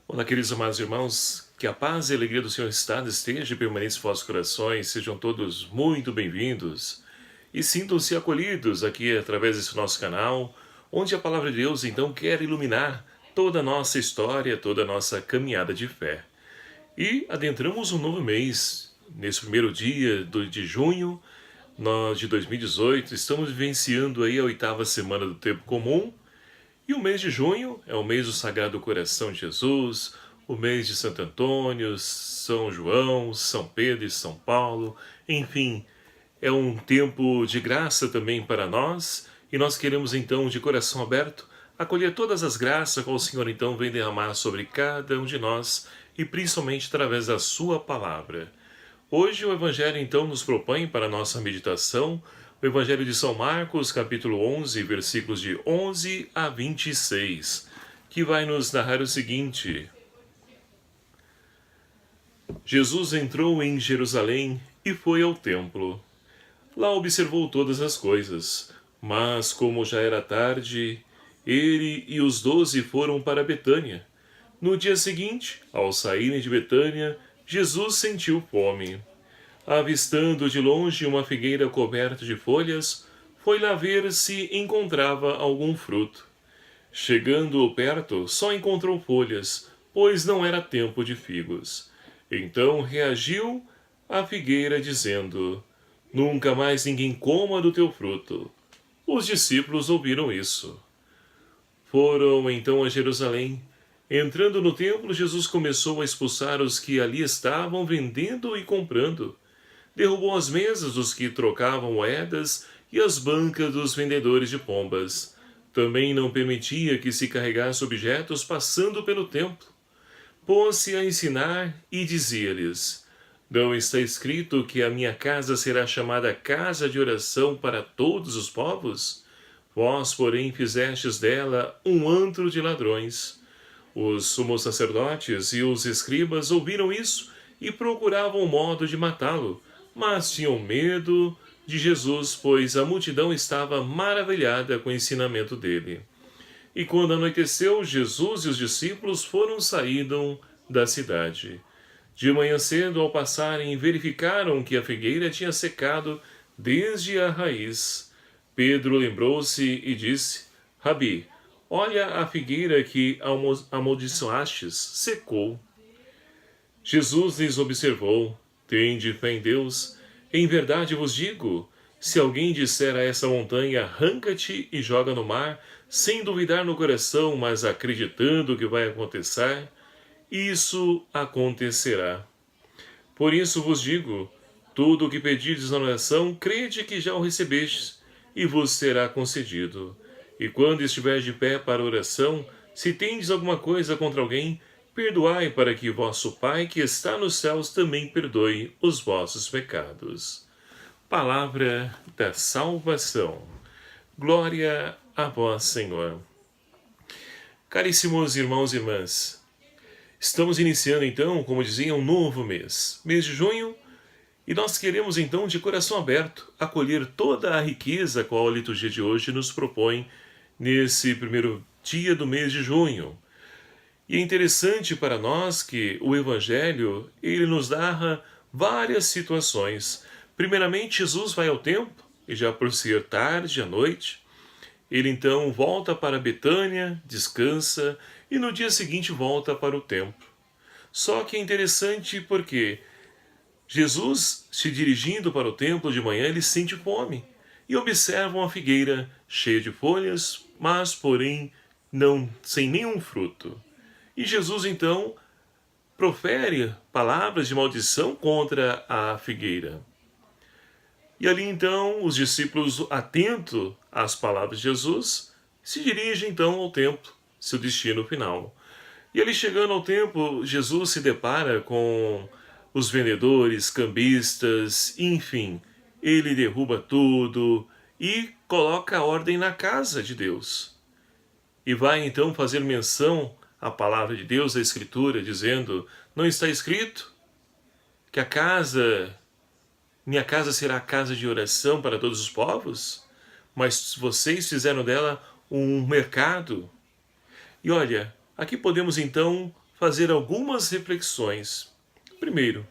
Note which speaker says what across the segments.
Speaker 1: Olá, queridos amados irmãos, que a paz e a alegria do Senhor esteja e permaneça em vossos corações, sejam todos muito bem-vindos e sintam-se acolhidos aqui através desse nosso canal, onde a Palavra de Deus então quer iluminar toda a nossa história, toda a nossa caminhada de fé. E adentramos um novo mês, nesse primeiro dia de junho de 2018, estamos vivenciando aí a 8ª semana do tempo comum. E o mês de junho é o mês do Sagrado Coração de Jesus, o mês de Santo Antônio, São João, São Pedro e São Paulo, enfim, é um tempo de graça também para nós, e nós queremos então, de coração aberto, acolher todas as graças que o Senhor então vem derramar sobre cada um de nós, e principalmente através da sua palavra. Hoje o Evangelho então nos propõe para a nossa meditação o Evangelho de São Marcos, capítulo 11, versículos de 11 a 26, que vai nos narrar o seguinte: Jesus entrou em Jerusalém e foi ao templo. Lá observou todas as coisas, mas como já era tarde, ele e os 12 foram para Betânia. No dia seguinte, ao saírem de Betânia, Jesus sentiu fome. Avistando de longe uma figueira coberta de folhas, foi lá ver se encontrava algum fruto. Chegando perto, só encontrou folhas, pois não era tempo de figos. Então reagiu à figueira, dizendo: Nunca mais ninguém coma do teu fruto. Os discípulos ouviram isso. Foram então a Jerusalém. Entrando no templo, Jesus começou a expulsar os que ali estavam vendendo e comprando. Derrubou as mesas dos que trocavam moedas e as bancas dos vendedores de pombas. Também não permitia que se carregasse objetos passando pelo templo. Pôs-se a ensinar e dizia-lhes: Não está escrito que a minha casa será chamada casa de oração para todos os povos? Vós, porém, fizestes dela um antro de ladrões. Os sumos sacerdotes e os escribas ouviram isso e procuravam um modo de matá-lo, mas tinham medo de Jesus, pois a multidão estava maravilhada com o ensinamento dele. E quando anoiteceu, Jesus e os discípulos saíram da cidade. De manhã cedo, ao passarem, verificaram que a figueira tinha secado desde a raiz. Pedro lembrou-se e disse: Rabi, olha a figueira que amaldiçoastes, secou. Jesus lhes observou: Tende fé em Deus. Em verdade vos digo, se alguém disser a essa montanha, arranca-te e joga no mar, sem duvidar no coração, mas acreditando que vai acontecer, isso acontecerá. Por isso vos digo, tudo o que pedirdes na oração, crede que já o recebestes, e vos será concedido. E quando estiver de pé para a oração, se tendes alguma coisa contra alguém, perdoai, para que vosso Pai que está nos céus também perdoe os vossos pecados. Palavra da salvação. Glória a vós, Senhor. Caríssimos irmãos e irmãs, estamos iniciando então, como dizia, um novo mês de junho, e nós queremos então, de coração aberto, acolher toda a riqueza qual a liturgia de hoje nos propõe nesse primeiro dia do mês de junho. E é interessante para nós que o Evangelho, ele nos narra várias situações. Primeiramente, Jesus vai ao templo, e já por ser tarde, à noite, ele então volta para Betânia, descansa, e no dia seguinte volta para o templo. Só que é interessante porque Jesus, se dirigindo para o templo de manhã, ele sente fome, e observa uma figueira cheia de folhas, mas, porém, não sem nenhum fruto. E Jesus, então, profere palavras de maldição contra a figueira. E ali, então, os discípulos, atentos às palavras de Jesus, se dirigem, então, ao templo, seu destino final. E ali, chegando ao templo, Jesus se depara com os vendedores, cambistas, enfim, ele derruba tudo e coloca a ordem na casa de Deus. E vai, então, fazer menção a palavra de Deus, a Escritura, dizendo: não está escrito que minha casa será a casa de oração para todos os povos? Mas vocês fizeram dela um mercado. E olha, aqui podemos então fazer algumas reflexões. Primeiro,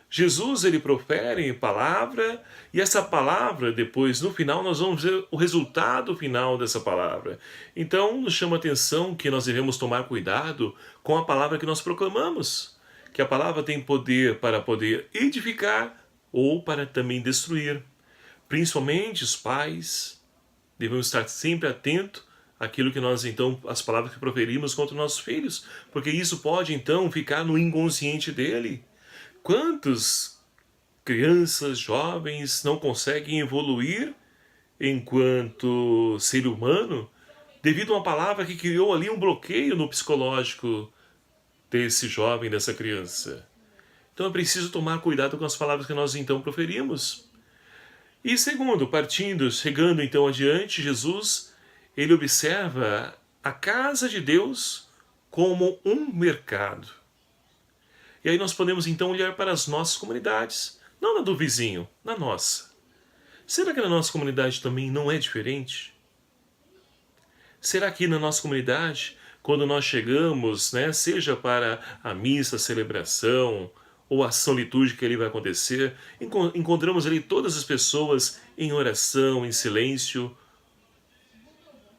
Speaker 1: Jesus ele profere palavra e essa palavra depois no final nós vamos ver o resultado final dessa palavra. Então nos chama a atenção que nós devemos tomar cuidado com a palavra que nós proclamamos, que a palavra tem poder para poder edificar ou para também destruir. Principalmente os pais devemos estar sempre atentos àquilo que nós então as palavras que proferimos contra nossos filhos, porque isso pode então ficar no inconsciente dele. Quantas crianças, jovens não conseguem evoluir enquanto ser humano devido a uma palavra que criou ali um bloqueio no psicológico desse jovem, dessa criança? Então é preciso tomar cuidado com as palavras que nós então proferimos. E segundo, chegando então adiante, Jesus, ele observa a casa de Deus como um mercado. E aí nós podemos então olhar para as nossas comunidades, não na do vizinho, na nossa. Será que na nossa comunidade também não é diferente? Será que na nossa comunidade, quando nós chegamos, né, seja para a missa, a celebração, ou a ação litúrgica que ali vai acontecer, encontramos ali todas as pessoas em oração, em silêncio?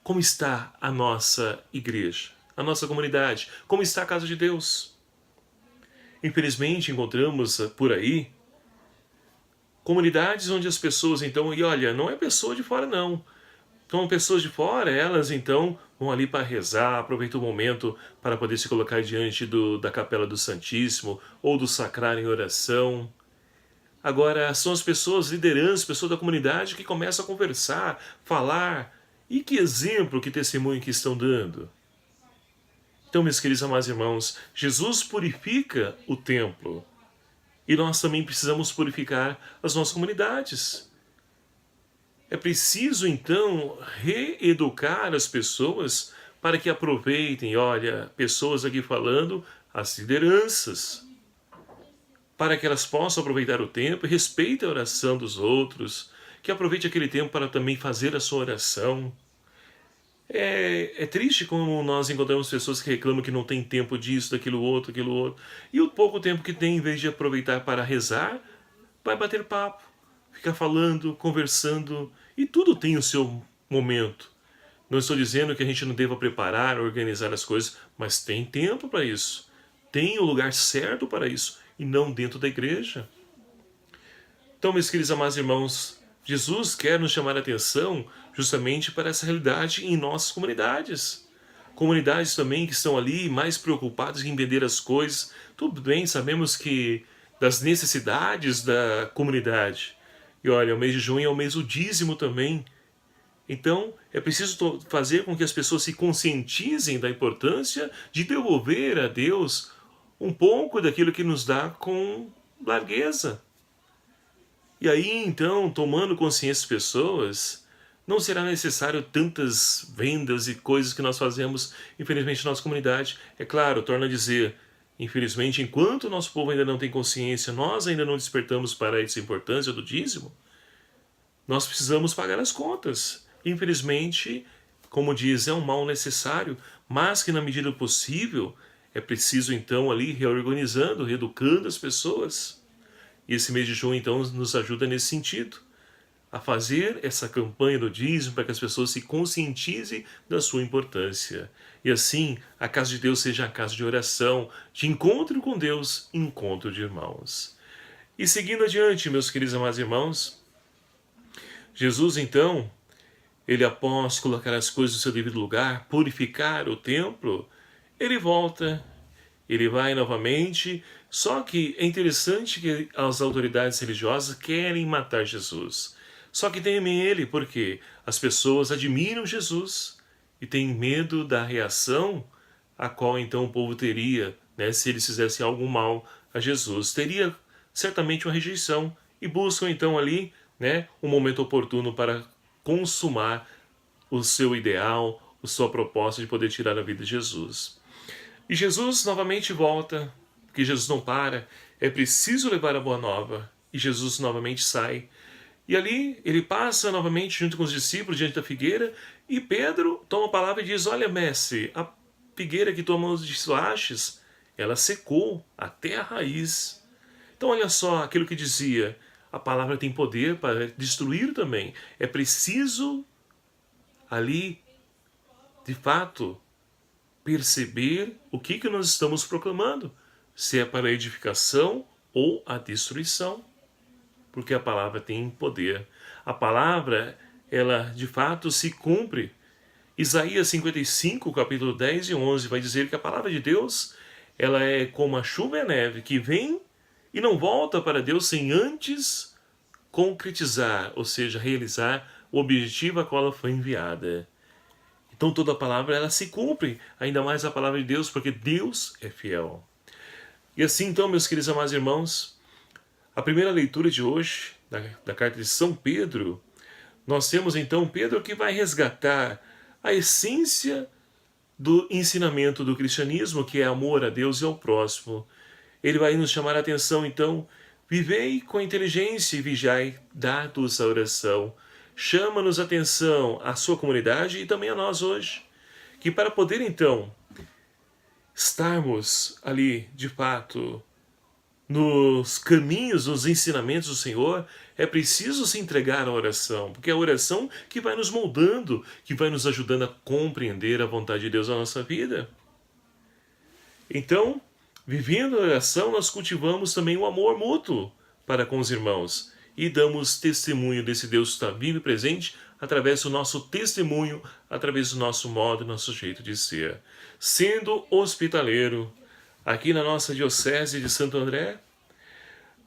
Speaker 1: Como está a nossa igreja, a nossa comunidade? Como está a casa de Deus? Infelizmente encontramos por aí comunidades onde as pessoas então, e olha, não é pessoa de fora não, então pessoas de fora, elas então vão ali para rezar, aproveitam o momento para poder se colocar diante da capela do Santíssimo ou do sacrário em oração. Agora são as pessoas, lideranças, pessoas da comunidade que começam a conversar, falar, e que exemplo, que testemunho que estão dando? Então, meus queridos amados irmãos, Jesus purifica o templo. E nós também precisamos purificar as nossas comunidades. É preciso, então, reeducar as pessoas para que aproveitem, olha, pessoas aqui falando, as lideranças, para que elas possam aproveitar o tempo e respeitem a oração dos outros, que aproveite aquele tempo para também fazer a sua oração. É triste como nós encontramos pessoas que reclamam que não tem tempo disso, daquilo outro, e o pouco tempo que tem, em vez de aproveitar para rezar, vai bater papo, ficar falando, conversando, e tudo tem o seu momento. Não estou dizendo que a gente não deva preparar, organizar as coisas, mas tem tempo para isso. Tem o lugar certo para isso, e não dentro da igreja. Então, meus queridos amados irmãos, Jesus quer nos chamar a atenção justamente para essa realidade em nossas comunidades. Comunidades também que estão ali mais preocupadas em vender as coisas. Tudo bem, sabemos que das necessidades da comunidade. E olha, o mês de junho é o mês do dízimo também. Então, é preciso fazer com que as pessoas se conscientizem da importância de devolver a Deus um pouco daquilo que nos dá com largueza. E aí, então, tomando consciência das pessoas, não será necessário tantas vendas e coisas que nós fazemos, infelizmente, na nossa comunidade. É claro, torno a dizer, infelizmente, enquanto o nosso povo ainda não tem consciência, nós ainda não despertamos para essa importância do dízimo, nós precisamos pagar as contas. Infelizmente, como diz, é um mal necessário, mas que na medida do possível é preciso então ali reorganizando, reeducando as pessoas. E esse mês de junho então nos ajuda nesse sentido, a fazer essa campanha do dízimo para que as pessoas se conscientizem da sua importância. E assim a casa de Deus seja a casa de oração, de encontro com Deus, encontro de irmãos. E seguindo adiante, meus queridos amados irmãos, Jesus então, ele após colocar as coisas no seu devido lugar, purificar o templo, ele volta, ele vai novamente, só que é interessante que as autoridades religiosas querem matar Jesus. Só que temem ele porque as pessoas admiram Jesus e têm medo da reação a qual então o povo teria, né, se eles fizessem algo mal a Jesus. Teria certamente uma rejeição e buscam então ali, né, um momento oportuno para consumar o seu ideal, a sua proposta de poder tirar a vida de Jesus. E Jesus novamente volta, porque Jesus não para, é preciso levar a boa nova, e Jesus novamente sai. E ali ele passa novamente junto com os discípulos diante da figueira, e Pedro toma a palavra e diz, olha mestre, a figueira que tu amaldiçoastes, ela secou até a raiz. Então olha só aquilo que dizia, a palavra tem poder para destruir também. É preciso ali, de fato, perceber o que nós estamos proclamando, se é para a edificação ou a destruição, porque a palavra tem poder. A palavra, ela de fato se cumpre. Isaías 55, capítulo 10 e 11 vai dizer que a palavra de Deus, ela é como a chuva e a neve, que vem e não volta para Deus sem antes concretizar, ou seja, realizar o objetivo a qual ela foi enviada. Então toda a palavra ela se cumpre, ainda mais a palavra de Deus, porque Deus é fiel. E assim então, meus queridos amados irmãos, a primeira leitura de hoje, da carta de São Pedro, nós temos então Pedro que vai resgatar a essência do ensinamento do cristianismo, que é amor a Deus e ao próximo. Ele vai nos chamar a atenção então, vivei com inteligência e vigiai dados a oração. Chama-nos a atenção a sua comunidade e também a nós hoje, que para poder então estarmos ali de fato nos caminhos, nos ensinamentos do Senhor, é preciso se entregar à oração, porque é a oração que vai nos moldando, que vai nos ajudando a compreender a vontade de Deus na nossa vida. Então, vivendo a oração, nós cultivamos também o amor mútuo para com os irmãos e damos testemunho desse Deus que está vivo e presente através do nosso testemunho, através do nosso modo, nosso jeito de ser. Sendo hospitaleiro, aqui na nossa Diocese de Santo André,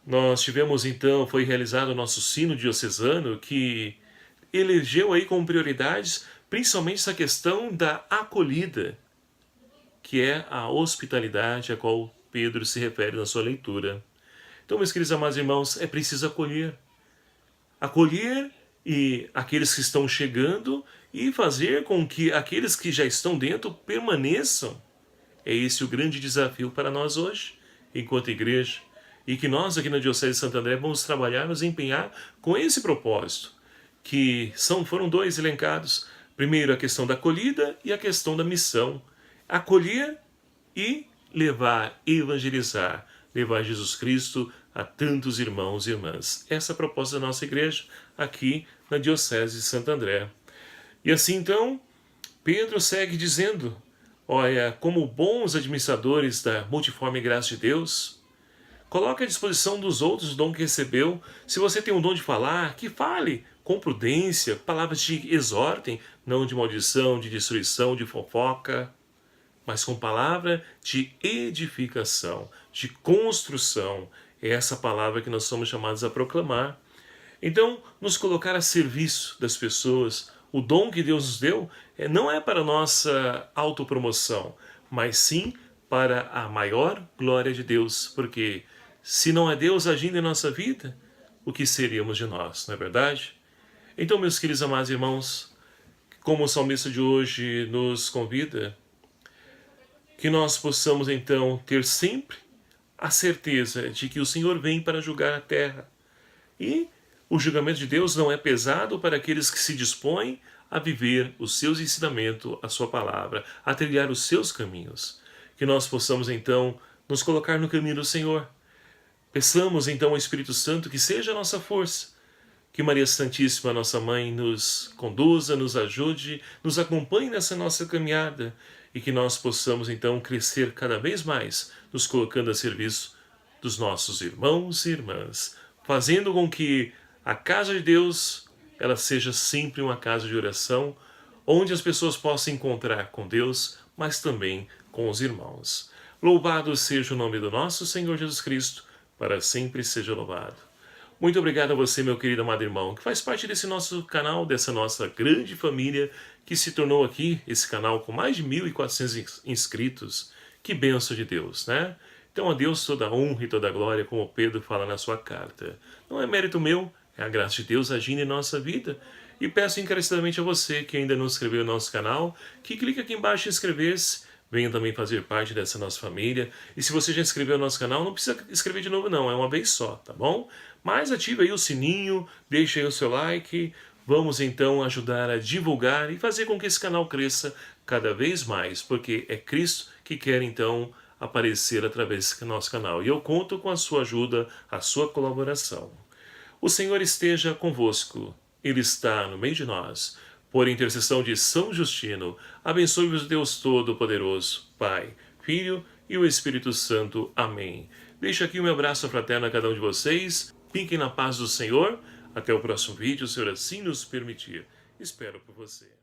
Speaker 1: nós tivemos então, foi realizado o nosso sino diocesano, que elegeu aí como prioridades principalmente essa questão da acolhida, que é a hospitalidade a qual Pedro se refere na sua leitura. Então, meus queridos amados irmãos, é preciso acolher. Acolher e aqueles que estão chegando e fazer com que aqueles que já estão dentro permaneçam. É esse o grande desafio para nós hoje, enquanto igreja. E que nós aqui na Diocese de Santo André vamos trabalhar, nos empenhar com esse propósito, que foram dois elencados. Primeiro a questão da acolhida e a questão da missão. Acolher e levar, evangelizar, levar Jesus Cristo a tantos irmãos e irmãs. Essa é a proposta da nossa igreja aqui na Diocese de Santo André. E assim então, Pedro segue dizendo, olha, como bons administradores da multiforme graça de Deus, coloque à disposição dos outros o dom que recebeu. Se você tem um dom de falar, que fale com prudência, palavras que exortem, não de maldição, de destruição, de fofoca, mas com palavra de edificação, de construção. É essa palavra que nós somos chamados a proclamar. Então, nos colocar a serviço das pessoas, o dom que Deus nos deu não é para nossa autopromoção, mas sim para a maior glória de Deus, porque se não é Deus agindo em nossa vida, o que seríamos de nós, não é verdade? Então, meus queridos amados irmãos, como o salmista de hoje nos convida, que nós possamos então ter sempre a certeza de que o Senhor vem para julgar a terra. E o julgamento de Deus não é pesado para aqueles que se dispõem a viver os seus ensinamentos, a sua palavra, a trilhar os seus caminhos. Que nós possamos então nos colocar no caminho do Senhor. Peçamos então ao Espírito Santo que seja a nossa força. Que Maria Santíssima, nossa Mãe, nos conduza, nos ajude, nos acompanhe nessa nossa caminhada e que nós possamos então crescer cada vez mais, nos colocando a serviço dos nossos irmãos e irmãs, fazendo com que a casa de Deus ela seja sempre uma casa de oração, onde as pessoas possam encontrar com Deus, mas também com os irmãos. Louvado seja o nome do nosso Senhor Jesus Cristo, para sempre seja louvado. Muito obrigado a você, meu querido amado irmão, que faz parte desse nosso canal, dessa nossa grande família, que se tornou aqui, esse canal com mais de 1.400 inscritos. Que bênção de Deus, né? Então a Deus toda a honra e toda a glória, como Pedro fala na sua carta. Não é mérito meu, é a graça de Deus agindo em nossa vida. E peço encarecidamente a você que ainda não se inscreveu no nosso canal, que clique aqui embaixo em inscrever-se. Venha também fazer parte dessa nossa família. E se você já inscreveu no nosso canal, não precisa inscrever de novo não, é uma vez só, tá bom? Mas ative aí o sininho, deixe aí o seu like. Vamos então ajudar a divulgar e fazer com que esse canal cresça cada vez mais, porque é Cristo que quer então aparecer através desse nosso canal. E eu conto com a sua ajuda, a sua colaboração. O Senhor esteja convosco. Ele está no meio de nós. Por intercessão de São Justino, abençoe-vos Deus Todo-Poderoso, Pai, Filho e o Espírito Santo. Amém. Deixo aqui o meu abraço fraterno a cada um de vocês. Fiquem na paz do Senhor. Até o próximo vídeo, se o Senhor assim nos permitir. Espero por você.